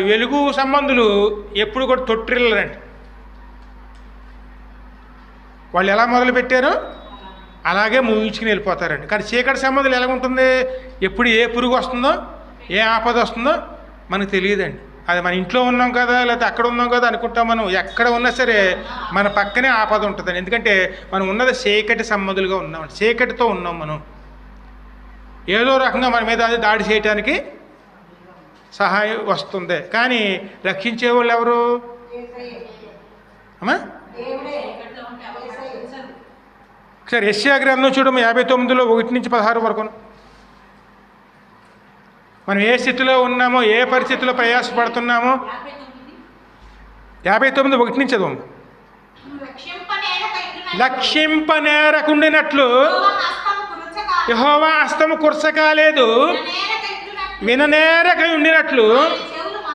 వెలుగు సంబంధులు ఎప్పుడు కూడా తొట్టిల్లరండి. వాళ్ళు ఎలా మొదలుపెట్టారో అలాగే ముగించుకుని వెళ్ళిపోతారండి. కానీ చీకటి సంబంధులు ఎలా ఉంటుంది, ఎప్పుడు ఏ పురుగు వస్తుందో ఏ ఆపద వస్తుందో మనకు తెలియదండి. అది మన ఇంట్లో ఉన్నాం కదా లేకపోతే అక్కడ ఉన్నాం కదా అనుకుంటాం. మనం ఎక్కడ ఉన్నా సరే మన పక్కనే ఆపద ఉంటుందండి. ఎందుకంటే మనం ఉన్నది చీకటి సంబంధులుగా ఉన్నామండి. చీకటితో ఉన్నాం. మనం ఏదో రకంగా మన మీద అది దాడి చేయటానికి సహాయం వస్తుంది. కానీ రక్షించే వాళ్ళు ఎవరు అమ్మా? సరే యెషయా గ్రంథం చూడము 59లో 1-16 వరకు. మనం ఏ స్థితిలో ఉన్నామో ఏ పరిస్థితిలో ప్రయాసపడుతున్నామో 59 1 నుంచి చదవము. లక్షింపనేరకుండినట్లు యెహోవా హస్తము కురచకాలేదు, విననేరక ఉండినట్లు